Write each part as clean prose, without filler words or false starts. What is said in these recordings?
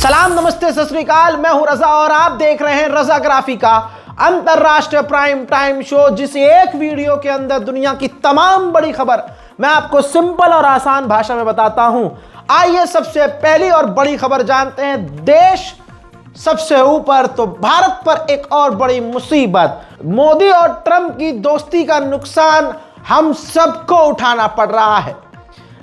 सलाम, नमस्ते, सत श्री अकाल। मैं हूं रजा और आप देख रहे हैं रजाग्राफी का अंतरराष्ट्रीय प्राइम टाइम शो, जिस एक वीडियो के अंदर दुनिया की तमाम बड़ी खबर मैं आपको सिंपल और आसान भाषा में बताता हूं। आइए सबसे पहली और बड़ी खबर जानते हैं। देश सबसे ऊपर तो भारत पर एक और बड़ी मुसीबत, मोदी और ट्रंप की दोस्ती का नुकसान हम सबको उठाना पड़ रहा है।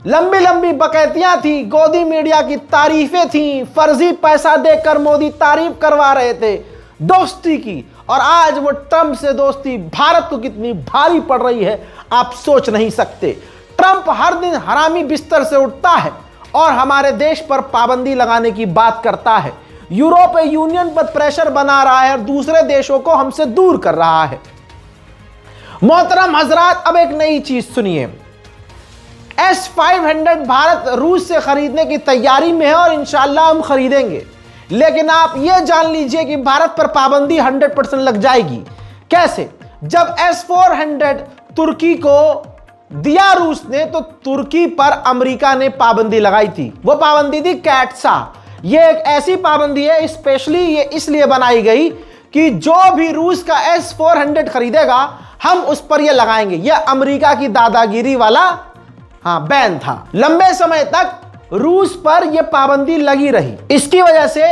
लंबी लंबी बकैतियां थी, गोदी मीडिया की तारीफें थी, फर्जी पैसा देकर मोदी तारीफ करवा रहे थे दोस्ती की, और आज वो ट्रंप से दोस्ती भारत को कितनी भारी पड़ रही है आप सोच नहीं सकते। ट्रंप हर दिन हरामी बिस्तर से उठता है और हमारे देश पर पाबंदी लगाने की बात करता है, यूरोपीय यूनियन पर प्रेशर बना रहा है और दूसरे देशों को हमसे दूर कर रहा है। मोहतरम हजरात, अब एक नई चीज सुनिए। S-500 भारत रूस से खरीदने की तैयारी में है और इंशाल्लाह हम खरीदेंगे, लेकिन आप यह जान लीजिए कि भारत पर पाबंदी 100% लग जाएगी। कैसे? जब S-400 तुर्की को दिया रूस ने, तो तुर्की पर अमेरिका ने पाबंदी लगाई थी। वो पाबंदी थी कैटसा। ये एक ऐसी पाबंदी है, स्पेशली ये इसलिए बनाई गई कि जो भी रूस का S-400 खरीदेगा हम उस पर यह लगाएंगे। यह अमेरिका की दादागिरी वाला बैन था। लंबे समय तक रूस पर यह पाबंदी लगी रही। इसकी वजह से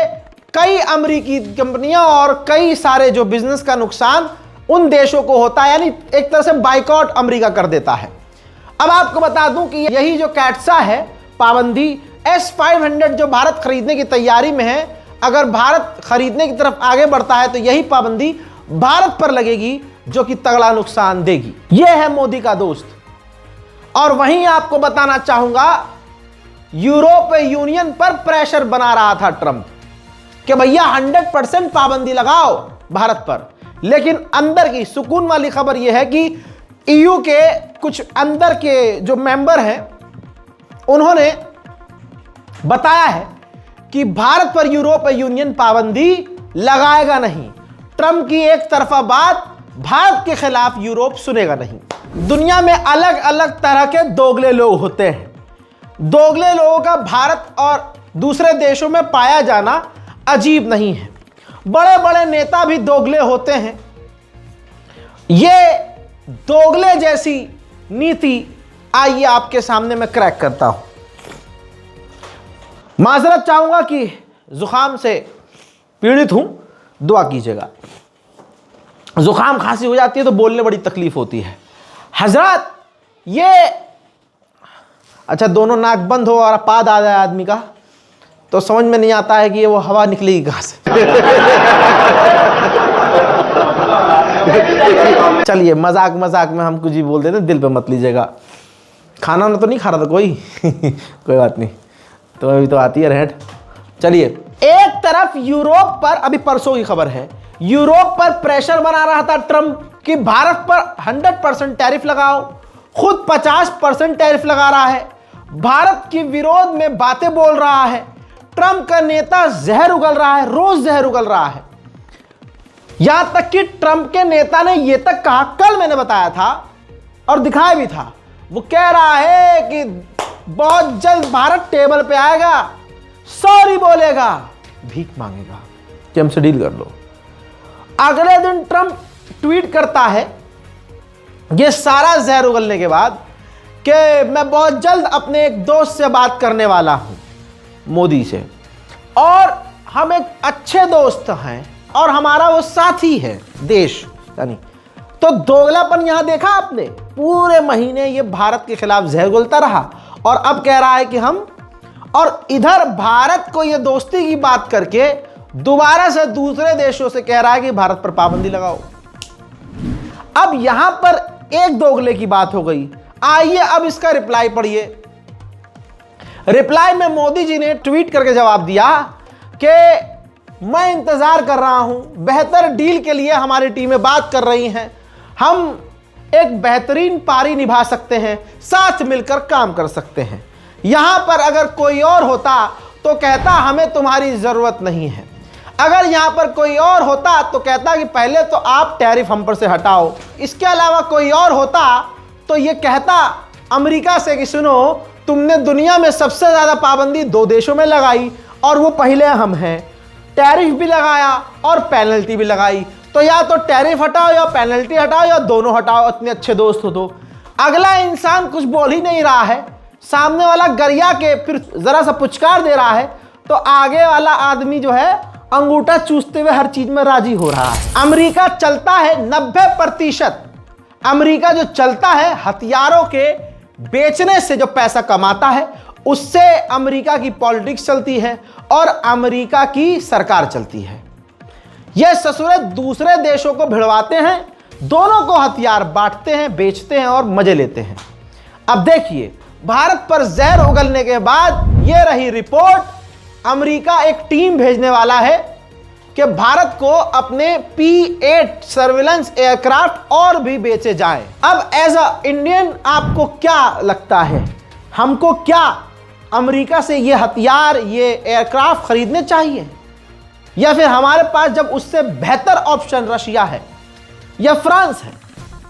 कई अमेरिकी कंपनियां और कई सारे जो बिजनेस का नुकसान उन देशों को होता है, यानी एक तरह से बाइकआउट अमेरिका कर देता है। अब आपको बता दूं कि यही जो कैटसा है पाबंदी, S-500 जो भारत खरीदने की तैयारी में है, अगर भारत खरीदने की तरफ आगे बढ़ता है तो यही पाबंदी भारत पर लगेगी, जो कि तगड़ा नुकसान देगी। यह है मोदी का दोस्त। और वहीं आपको बताना चाहूंगा, यूरोपीय यूनियन पर प्रेशर बना रहा था ट्रंप कि भैया 100% पाबंदी लगाओ भारत पर। लेकिन अंदर की सुकून वाली खबर यह है कि EU के कुछ अंदर के जो मेंबर हैं उन्होंने बताया है कि भारत पर यूरोपीय यूनियन पाबंदी लगाएगा नहीं। ट्रंप की एक तरफा बात भारत के खिलाफ यूरोप सुनेगा नहीं। दुनिया में अलग अलग तरह के दोगले लोग होते हैं। दोगले लोगों का भारत और दूसरे देशों में पाया जाना अजीब नहीं है। बड़े बड़े नेता भी दोगले होते हैं। ये दोगले जैसी नीति आइए आपके सामने मैं क्रैक करता हूं। माजरत चाहूंगा कि जुकाम से पीड़ित हूं, दुआ कीजिएगा। जुकाम खांसी हो जाती है तो बोलने बड़ी तकलीफ होती है। हजरत, ये अच्छा, दोनों नाक बंद हो और पाद आ जाए आदमी का तो समझ में नहीं आता है कि ये वो हवा निकलेगी कहां से। चलिए, मजाक मजाक में हम कुछ ही बोल देते, दिल पे मत लीजिएगा। खाना ना तो नहीं खा रहा था कोई कोई बात नहीं, तो अभी तो आती है रेट। चलिए, एक तरफ यूरोप पर, अभी परसों की खबर है, यूरोप पर प्रेशर बना रहा था ट्रंप कि भारत पर 100% टैरिफ लगाओ। खुद 50% टैरिफ लगा रहा है। भारत के विरोध में बातें बोल रहा है। ट्रंप का नेता जहर उगल रहा है, रोज जहर उगल रहा है। यहां तक कि ट्रंप के नेता ने यह तक कहा, कल मैंने बताया था और दिखाया भी था, वो कह रहा है कि बहुत जल्द भारत टेबल पे आएगा, सॉरी बोलेगा, भीख मांगेगा कि हमसे डील कर लो। अगले दिन ट्रंप ट्वीट करता है, यह सारा जहर उगलने के बाद, कि मैं बहुत जल्द अपने एक दोस्त से बात करने वाला हूं, मोदी से, और हम एक अच्छे दोस्त हैं और हमारा वो साथी है देश। यानी तो दोगलापन यहां देखा आपने। पूरे महीने ये भारत के खिलाफ जहर उगलता रहा और अब कह रहा है कि हम, और इधर भारत को ये दोस्ती की बात करके दोबारा से दूसरे देशों से कह रहा है कि भारत पर पाबंदी लगाओ। अब यहां पर एक दोगले की बात हो गई। आइए अब इसका रिप्लाई पढ़िए। रिप्लाई में मोदी जी ने ट्वीट करके जवाब दिया कि मैं इंतजार कर रहा हूं, बेहतर डील के लिए हमारी टीमें बात कर रही हैं, हम एक बेहतरीन पारी निभा सकते हैं, साथ मिलकर काम कर सकते हैं। यहां पर अगर कोई और होता तो कहता हमें तुम्हारी जरूरत नहीं है। अगर यहां पर कोई और होता तो कहता कि पहले तो आप टैरिफ हम पर से हटाओ। इसके अलावा कोई और होता तो ये कहता अमेरिका से कि सुनो, तुमने दुनिया में सबसे ज्यादा पाबंदी 2 देशों में लगाई और वो पहले हम हैं। टैरिफ भी लगाया और पेनल्टी भी लगाई, तो या तो टैरिफ हटाओ या पेनल्टी हटाओ या दोनों हटाओ, इतने अच्छे दोस्त हो तो। अगला इंसान कुछ बोल ही नहीं रहा है, सामने वाला गरिया के फिर जरा सा पुचकार दे रहा है, तो आगे वाला आदमी जो है अंगूठा चूसते हुए हर चीज में राजी हो रहा है। अमेरिका चलता है 90%, अमेरिका जो चलता है हथियारों के बेचने से जो पैसा कमाता है, उससे अमेरिका की पॉलिटिक्स चलती है और अमेरिका की सरकार चलती है। ये ससुरे दूसरे देशों को भिड़वाते हैं, दोनों को हथियार बांटते हैं, बेचते हैं और मजे लेते हैं। अब देखिए, भारत पर जहर उगलने के बाद ये रही रिपोर्ट, अमेरिका एक टीम भेजने वाला है कि भारत को अपने P-8 सर्विलेंस एयरक्राफ्ट और भी बेचे जाएं। अब एज अ इंडियन आपको क्या लगता है, हमको क्या अमेरिका से ये हथियार, ये एयरक्राफ्ट खरीदने चाहिए, या फिर हमारे पास जब उससे बेहतर ऑप्शन रशिया है या फ्रांस है,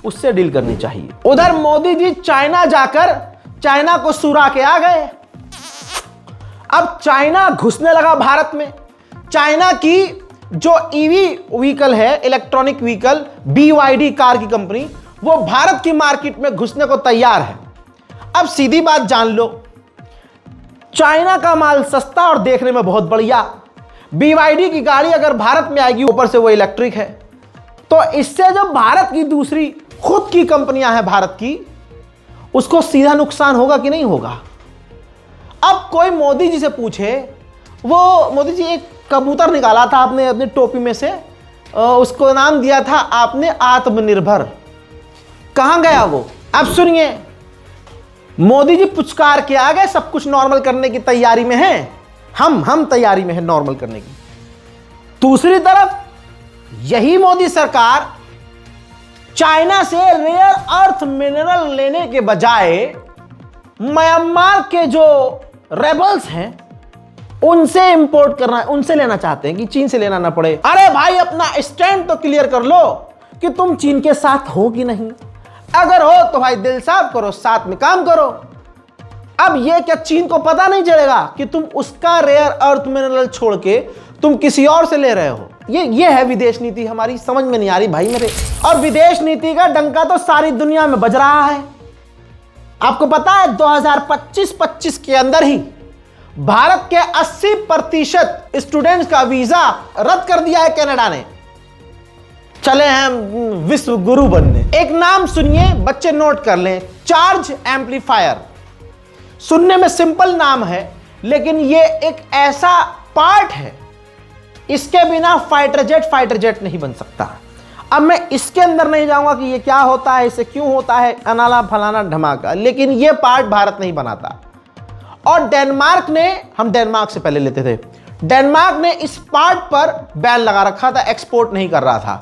उससे डील करनी चाहिए? उधर मोदी जी चाइना जाकर चाइना को सुरा के आ गए। अब चाइना घुसने लगा भारत में। चाइना की जो ईवी व्हीकल है, इलेक्ट्रॉनिक व्हीकल, BYD कार की कंपनी, वो भारत की मार्केट में घुसने को तैयार है। अब सीधी बात जान लो, चाइना का माल सस्ता और देखने में बहुत बढ़िया। BYD की गाड़ी अगर भारत में आएगी, ऊपर से वो इलेक्ट्रिक है, तो इससे जो भारत की दूसरी खुद की कंपनियां हैं भारत की, उसको सीधा नुकसान होगा कि नहीं होगा? अब कोई मोदी जी से पूछे, वो मोदी जी एक कबूतर निकाला था आपने अपनी टोपी में से, उसको नाम दिया था आपने आत्मनिर्भर। कहां गया वो? अब सुनिए, मोदी जी पुचकार के आ गए, सब कुछ नॉर्मल करने की तैयारी में हैं। हम तैयारी में हैं नॉर्मल करने की। दूसरी तरफ यही मोदी सरकार चाइना से रेयर अर्थ मिनरल लेने के बजाय म्यांमार के जो रेबल्स हैं उनसे इंपोर्ट करना, उनसे लेना चाहते हैं कि चीन से लेना ना पड़े। अरे भाई, अपना स्टैंड तो क्लियर कर लो कि तुम चीन के साथ हो कि नहीं। अगर हो तो भाई दिल साफ करो, साथ में काम करो। अब ये क्या चीन को पता नहीं चलेगा कि तुम उसका रेयर अर्थ मिनरल छोड़ के तुम किसी और से ले रहे हो? ये है विदेश नीति हमारी, समझ में नहीं आ रही भाई मेरे। और विदेश नीति का डंका तो सारी दुनिया में बज रहा है। आपको पता है 2025 के अंदर ही भारत के 80% स्टूडेंट्स का वीजा रद्द कर दिया है कनाडा ने। चले हैं विश्व गुरु बनने। एक नाम सुनिए, बच्चे नोट कर लें, चार्ज एम्पलीफायर। सुनने में सिंपल नाम है, लेकिन ये एक ऐसा पार्ट है, इसके बिना फाइटर जेट नहीं बन सकता। अब मैं इसके अंदर नहीं जाऊंगा कि ये क्या होता है, इसे क्यों होता है, अनाला फलाना धमाका, लेकिन ये पार्ट भारत नहीं बनाता। और डेनमार्क ने, हम डेनमार्क से पहले लेते थे, डेनमार्क ने इस पार्ट पर बैन लगा रखा था, एक्सपोर्ट नहीं कर रहा था,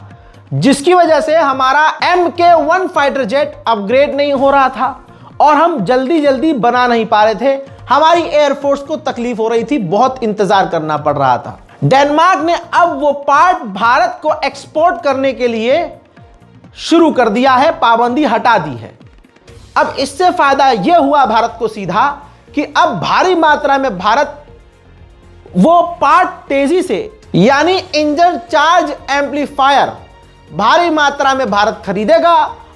जिसकी वजह से हमारा MK1 फाइटर जेट अपग्रेड नहीं हो रहा था और हम जल्दी बना नहीं पा रहे थे। हमारी एयरफोर्स को तकलीफ हो रही थी, बहुत इंतजार करना पड़ रहा था। डेनमार्क ने अब वो पार्ट भारत को एक्सपोर्ट करने के लिए शुरू कर दिया है, पाबंदी हटा दी है। अब इससे फायदा यह हुआ भारत को सीधा कि अब भारी मात्रा में भारत वो पार्ट तेजी से, यानी इंजन चार्ज एम्पलीफायर भारी मात्रा में भारत खरीदेगा,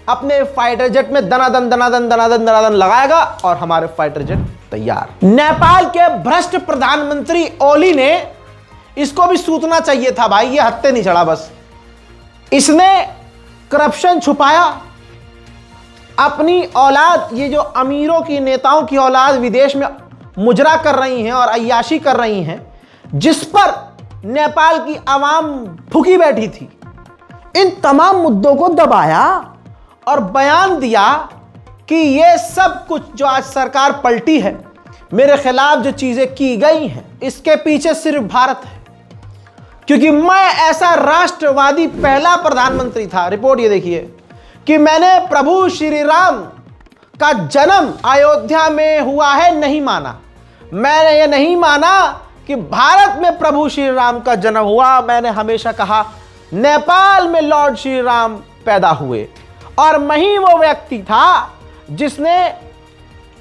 अपने फाइटर जेट में दनादन लगाएगा और हमारे फाइटर जेट तैयार। नेपाल के भ्रष्ट प्रधानमंत्री ओली ने, इसको भी सूचना चाहिए था भाई, ये हत्ते नहीं चढ़ा बस। इसने करप्शन छुपाया, अपनी औलाद, ये जो अमीरों की नेताओं की औलाद विदेश में मुजरा कर रही हैं और अय्याशी कर रही हैं, जिस पर नेपाल की आवाम भूखी बैठी थी, इन तमाम मुद्दों को दबाया और बयान दिया कि ये सब कुछ जो आज सरकार पलटी है, मेरे खिलाफ जो चीजें की गई हैं, इसके पीछे सिर्फ भारत है, क्योंकि मैं ऐसा राष्ट्रवादी पहला प्रधानमंत्री था। रिपोर्ट ये देखिए कि मैंने प्रभु श्री राम का जन्म अयोध्या में हुआ है नहीं माना। मैंने ये नहीं माना कि भारत में प्रभु श्री राम का जन्म हुआ। मैंने हमेशा कहा नेपाल में लॉर्ड श्री राम पैदा हुए, और मैं ही वो व्यक्ति था जिसने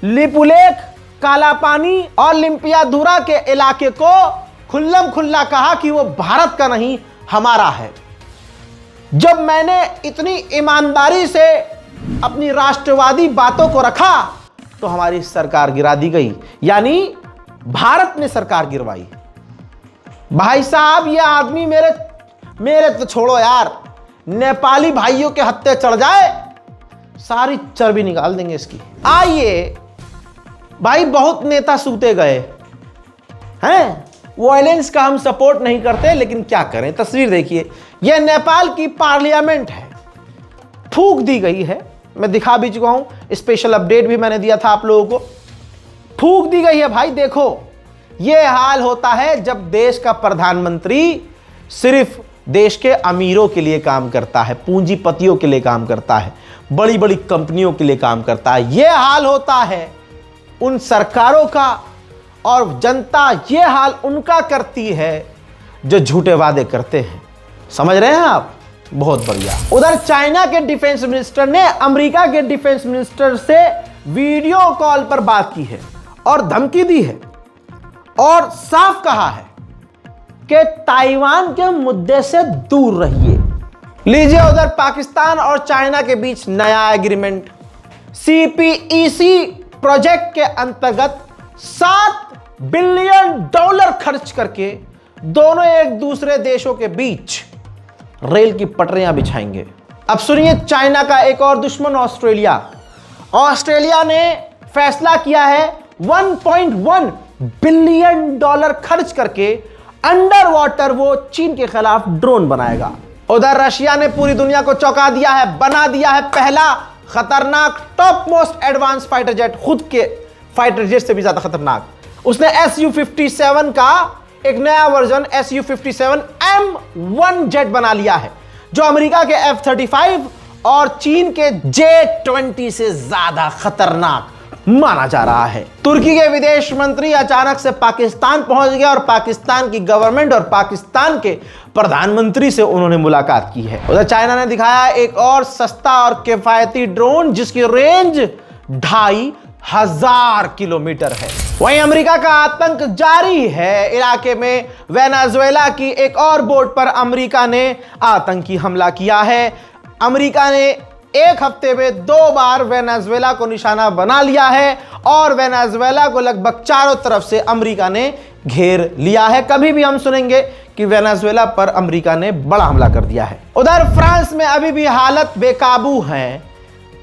लिपुलेख, कालापानी और लिम्पियाधुरा के इलाके को खुल्लम खुल्ला कहा कि वो भारत का नहीं हमारा है। जब मैंने इतनी ईमानदारी से अपनी राष्ट्रवादी बातों को रखा तो हमारी सरकार गिरा दी गई, यानी भारत ने सरकार गिरवाई। भाई साहब, ये आदमी मेरे तो छोड़ो यार, नेपाली भाइयों के हत्थे चढ़ जाए सारी चर्बी निकाल देंगे इसकी। आइए भाई, बहुत नेता सूते गए हैं। वायलेंस का हम सपोर्ट नहीं करते, लेकिन क्या करें। तस्वीर देखिए, यह नेपाल की पार्लियामेंट है, फूंक दी गई है। मैं दिखा भी चुका हूं, स्पेशल अपडेट भी मैंने दिया था आप लोगों को। फूंक दी गई है भाई। देखो, यह हाल होता है जब देश का प्रधानमंत्री सिर्फ देश के अमीरों के लिए काम करता है, पूंजीपतियों के लिए काम करता है, बड़ी बड़ी कंपनियों के लिए काम करता है। यह हाल होता है उन सरकारों का, और जनता ये हाल उनका करती है जो झूठे वादे करते हैं। समझ रहे हैं आप? बहुत बढ़िया। उधर चाइना के डिफेंस मिनिस्टर ने अमेरिका के डिफेंस मिनिस्टर से वीडियो कॉल पर बात की है और धमकी दी है और साफ कहा है कि ताइवान के मुद्दे से दूर रहिए। लीजिए, उधर पाकिस्तान और चाइना के बीच नया एग्रीमेंट। CPEC प्रोजेक्ट के अंतर्गत $7 बिलियन खर्च करके दोनों एक दूसरे देशों के बीच रेल की पटरियां बिछाएंगे। अब सुनिए, चाइना का एक और दुश्मन ऑस्ट्रेलिया। ऑस्ट्रेलिया ने फैसला किया है $1.1 बिलियन खर्च करके अंडर वाटर वो चीन के खिलाफ ड्रोन बनाएगा। उधर रशिया ने पूरी दुनिया को चौंका दिया है, बना दिया है पहला खतरनाक top most advance fighter jet, खुद के फाइटर जेट से भी ज्यादा खतरनाक। उसने Su-57 का एक नया वर्जन Su-57M1 जेट बना लिया है, जो अमेरिका के F-35 और चीन के J-20 से ज्यादा खतरनाक माना जा रहा है। तुर्की के विदेश मंत्री अचानक से पाकिस्तान पहुंच गया और पाकिस्तान की गवर्नमेंट और पाकिस्तान के प्रधानमंत्री से उन्होंने मुलाकात की है। उधर चाइना ने दिखाया एक और सस्ता और किफायती ड्रोन जिसकी रेंज 2500 किलोमीटर है। वहीं अमेरिका का आतंक जारी है। इलाके में वेनेजुएला की एक और बोट पर अमेरिका ने आतंकी हमला किया है। अमेरिका ने एक हफ्ते में 2 बार वेनेजुएला को निशाना बना लिया है और वेनेजुएला को लगभग चारों तरफ से अमेरिका ने घेर लिया है। कभी भी हम सुनेंगे कि वेनेजुएला पर अमेरिका ने बड़ा हमला कर दिया है। उधर फ्रांस में अभी भी हालत बेकाबू है,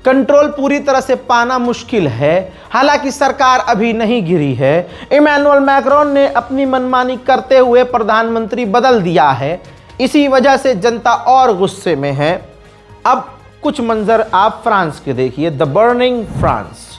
कंट्रोल पूरी तरह से पाना मुश्किल है। हालांकि सरकार अभी नहीं गिरी है। इमैनुअल मैक्रोन ने अपनी मनमानी करते हुए प्रधानमंत्री बदल दिया है। इसी वजह से जनता और गुस्से में है। अब कुछ मंजर आप फ्रांस के देखिए, the burning France.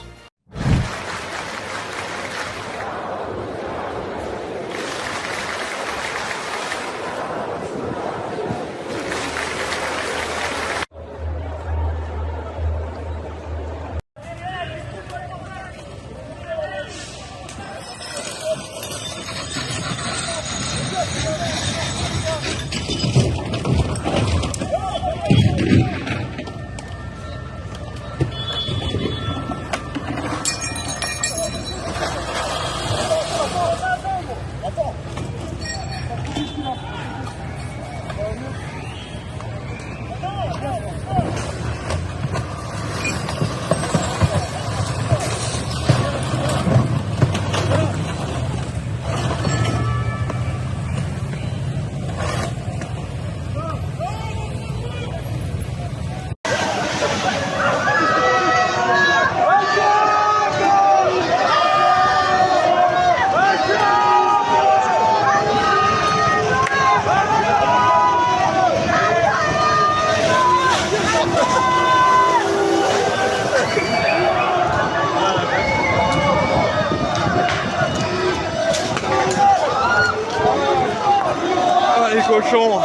cochons.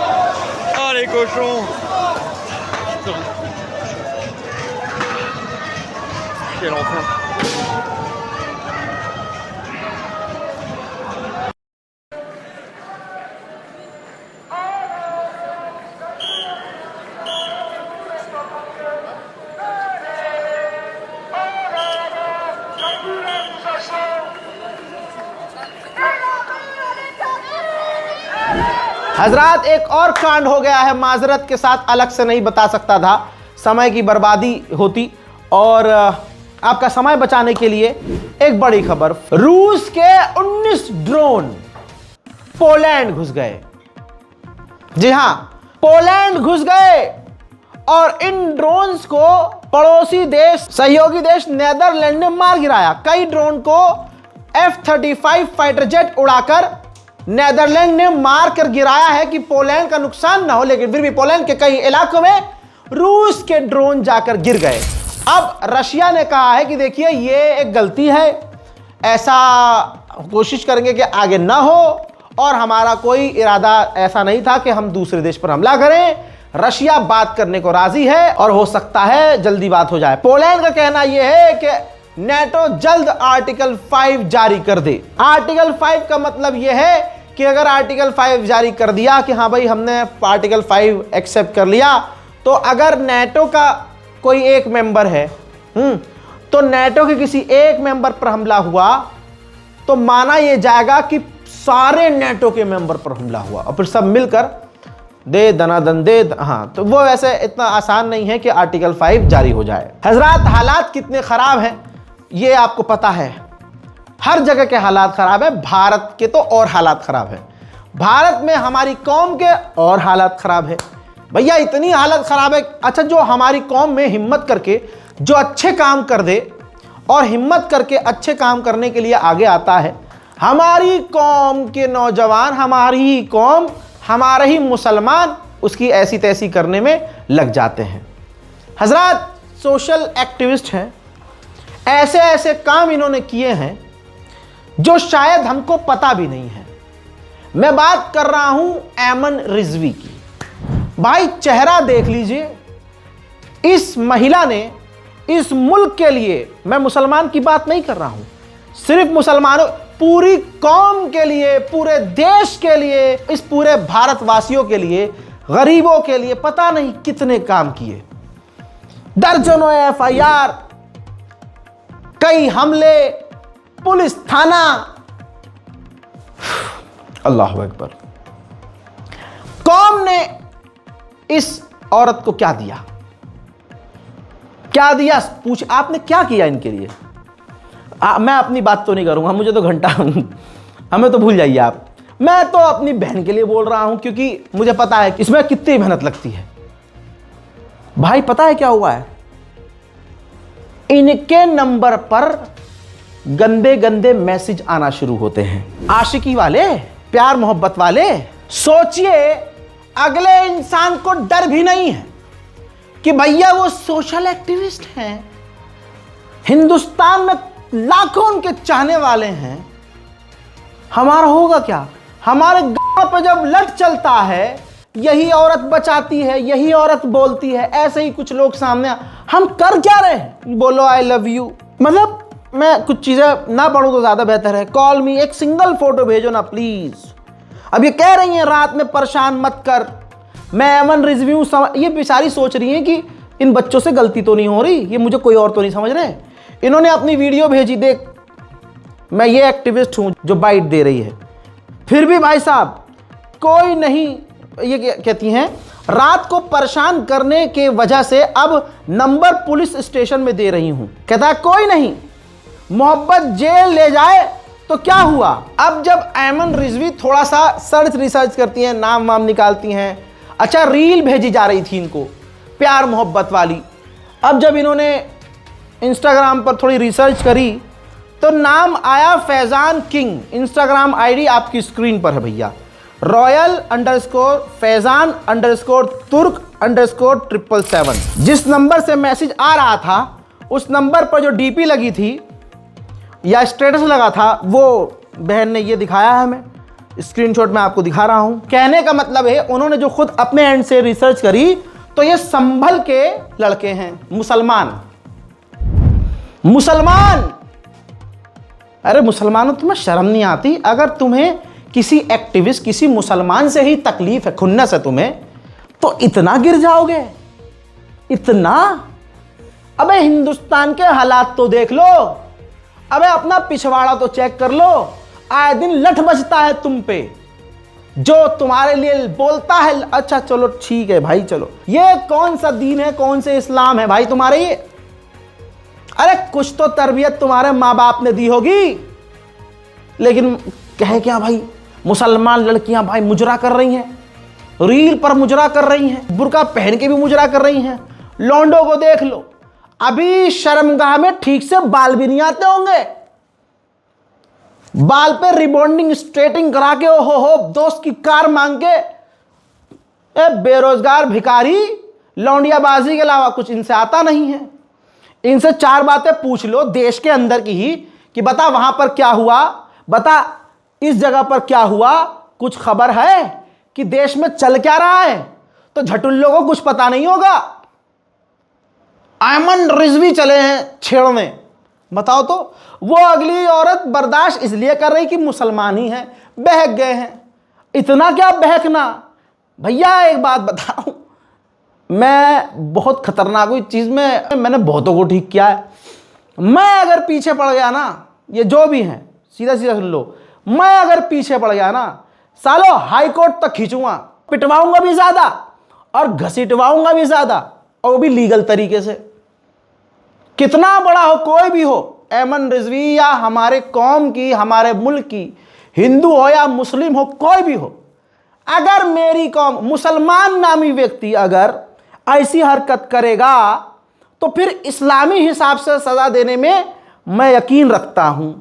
Ah, les cochons. Quel enfer. हजरात एक और कांड हो गया है, माजरत के साथ, अलग से नहीं बता सकता था, समय की बर्बादी होती, और आपका समय बचाने के लिए एक बड़ी खबर। रूस के 19 ड्रोन पोलैंड घुस गए। जी हां, पोलैंड घुस गए, और इन ड्रोन्स को पड़ोसी देश, सहयोगी देश नेदरलैंड ने मार गिराया। कई ड्रोन को F-35 फाइटर जेट उड़ाकर नेदरलैंड ने मार कर गिराया है कि पोलैंड का नुकसान ना हो, लेकिन फिर भी पोलैंड के कई इलाकों में रूस के ड्रोन जाकर गिर गए। अब रशिया ने कहा है कि देखिए ये एक गलती है, ऐसा कोशिश करेंगे कि आगे ना हो, और हमारा कोई इरादा ऐसा नहीं था कि हम दूसरे देश पर हमला करें। रशिया बात करने को राजी है और हो सकता है जल्दी बात हो जाए। पोलैंड का कहना यह है कि नेटो जल्द आर्टिकल 5 जारी कर दे। आर्टिकल 5 का मतलब यह है कि अगर आर्टिकल 5 जारी कर दिया कि हाँ भाई हमने आर्टिकल 5 एक्सेप्ट कर लिया, तो अगर नेटो का कोई एक मेंबर है, तो नेटो के किसी एक मेंबर पर हमला हुआ तो माना यह जाएगा कि सारे नेटो के मेंबर पर हमला हुआ, और फिर सब मिलकर दे दनादन दे। हाँ, तो वो वैसे इतना आसान नहीं है कि आर्टिकल 5 जारी हो जाए। हजरात हालात कितने खराब हैं ये आपको पता है, हर जगह के हालात खराब है। भारत के तो और हालात खराब है, भारत में हमारी कौम के और हालात खराब है। भैया इतनी हालत खराब है। अच्छा, जो हमारी कौम में हिम्मत करके जो अच्छे काम कर दे और हिम्मत करके अच्छे काम करने के लिए आगे आता है, हमारी कौम के नौजवान, हमारी ही कौम, हमारे ही मुसलमान उसकी ऐसी तैसी करने में लग जाते हैं। हजरात सोशल एक्टिविस्ट हैं, ऐसे ऐसे काम इन्होंने किए हैं जो शायद हमको पता भी नहीं है। मैं बात कर रहा हूं ऐमन रिजवी की। भाई चेहरा देख लीजिए, इस महिला ने इस मुल्क के लिए, मैं मुसलमान की बात नहीं कर रहा हूं, सिर्फ मुसलमानों, पूरी कौम के लिए, पूरे देश के लिए, इस पूरे भारतवासियों के लिए, गरीबों के लिए पता नहीं कितने काम किए। दर्जनों FIR, कई हमले, पुलिस थाना। अल्लाह अकबर। कौम ने इस औरत को क्या दिया, क्या दिया? पूछ, आपने क्या किया इनके लिए? मैं अपनी बात तो नहीं करूंगा, मुझे तो घंटा हमें तो भूल जाइए आप। मैं तो अपनी बहन के लिए बोल रहा हूं, क्योंकि मुझे पता है इसमें कितनी मेहनत लगती है। भाई पता है क्या हुआ है, इनके नंबर पर गंदे गंदे मैसेज आना शुरू होते हैं, आशिकी वाले, प्यार मोहब्बत वाले। सोचिए, अगले इंसान को डर भी नहीं है कि भैया वो सोशल एक्टिविस्ट हैं, हिंदुस्तान में लाखों उनके चाहने वाले हैं, हमारा होगा क्या? हमारे गांव पे जब लट चलता है, यही औरत बचाती है, यही औरत बोलती है, ऐसे ही कुछ लोग सामने, हम कर क्या रहे हैं? बोलो आई लव यू। मतलब मैं कुछ चीजें ना पढ़ूं तो ज्यादा बेहतर है। कॉल मी, एक सिंगल फोटो भेजो ना प्लीज। अब ये कह रही हैं रात में परेशान मत कर, मैं ऐमन रिजवी हूं। ये बेचारी सोच रही है कि इन बच्चों से गलती तो नहीं हो रही, ये मुझे कोई और तो नहीं समझ रहे। इन्होंने अपनी वीडियो भेजी, देख मैं ये एक्टिविस्ट हूं जो बाइट दे रही है, फिर भी भाई साहब कोई नहीं। ये कहती हैं रात को परेशान करने के वजह से अब नंबर पुलिस स्टेशन में दे रही हूं। कहता है कोई नहीं, मोहब्बत जेल ले जाए तो क्या हुआ? अब जब ऐमन रिजवी थोड़ा सा सर्च रिसर्च करती हैं, नाम वाम निकालती हैं, अच्छा रील भेजी जा रही थी इनको प्यार मोहब्बत वाली। अब जब इन्होंने इंस्टाग्राम पर थोड़ी रिसर्च करी तो नाम आया फैजान किंग। इंस्टाग्राम आईडी आपकी स्क्रीन पर है भैया, royal_फैजान_तुर्क_777। जिस नंबर से मैसेज आ रहा था उस नंबर पर जो डीपी लगी थी या स्टेटस लगा था, वो बहन ने ये दिखाया है, हमें स्क्रीनशॉट में आपको दिखा रहा हूं। कहने का मतलब है उन्होंने जो खुद अपने एंड से रिसर्च करी तो ये संभल के लड़के हैं, मुसलमान। अरे मुसलमानों, तुम्हें शर्म नहीं आती? अगर तुम्हें किसी एक्टिविस्ट, किसी मुसलमान से ही तकलीफ है, खुन्नस है तुम्हें, तो इतना गिर जाओगे? इतना? अबे हिंदुस्तान के हालात तो देख लो, अबे अपना पिछवाड़ा तो चेक कर लो, आए दिन लठ बजता है तुम पे। जो तुम्हारे लिए बोलता है अच्छा चलो ठीक है भाई चलो, ये कौन सा दीन है, कौन से इस्लाम है भाई तुम्हारे ये? अरे कुछ तो तरबियत तुम्हारे माँ बाप ने दी होगी। लेकिन कहे क्या भाई, मुसलमान लड़कियां भाई मुजरा कर रही हैं, रील पर मुजरा कर रही हैं, बुर्का पहन के भी मुजरा कर रही हैं। लौंडों को देख लो, अभी शर्मगाह में ठीक से बाल भी नहीं आते होंगे, बाल पे रिबॉन्डिंग स्ट्रेटिंग करा के हो दोस्त की कार मांग के। ए बेरोजगार भिखारी, लौंडियाबाजी के अलावा कुछ इनसे आता नहीं है। इनसे चार बातें पूछ लो देश के अंदर की ही, कि बता वहां पर क्या हुआ, बता इस जगह पर क्या हुआ, कुछ खबर है कि देश में चल क्या रहा है? तो झटुल्लों को कुछ पता नहीं होगा। अयमन रिजवी चले हैं छेड़ने, बताओ तो। वो अगली औरत बर्दाश्त इसलिए कर रही कि मुसलमान ही है, बहक गए हैं। इतना क्या बहकना भैया। एक बात बताऊं, मैं बहुत खतरनाक हुई चीज में, मैंने बहुतों को ठीक किया है। मैं अगर पीछे पड़ गया ना, ये जो भी हैं सीधा सीधा सुन लो, मैं अगर पीछे पड़ गया ना सालो हाई कोर्ट तक खींचूंगा, पिटवाऊंगा भी ज्यादा और घसीटवाऊंगा भी ज्यादा, और वो भी लीगल तरीके से। कितना बड़ा हो कोई भी हो, अयमन रिजवी या हमारे कौम की, हमारे मुल्क की, हिंदू हो या मुस्लिम हो, कोई भी हो, अगर मेरी कौम, मुसलमान नामी व्यक्ति अगर ऐसी हरकत करेगा तो फिर इस्लामी हिसाब से सजा देने में मैं यकीन रखता हूं।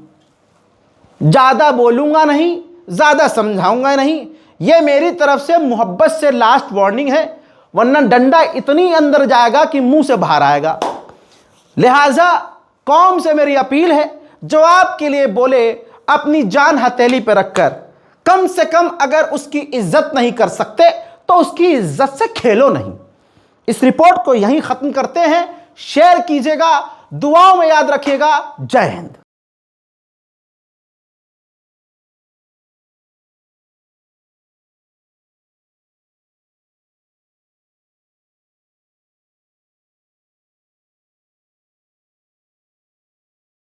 ज्यादा बोलूंगा नहीं, ज्यादा समझाऊंगा नहीं, यह मेरी तरफ से मोहब्बत से लास्ट वार्निंग है, वरना डंडा इतनी अंदर जाएगा कि मुंह से बाहर आएगा। लिहाजा कौम से मेरी अपील है, जो आपके लिए बोले अपनी जान हथेली पर रखकर, कम से कम अगर उसकी इज्जत नहीं कर सकते तो उसकी इज्जत से खेलो नहीं। इस रिपोर्ट को यहीं खत्म करते हैं। शेयर कीजिएगा, दुआओं में याद रखिएगा। जय हिंद।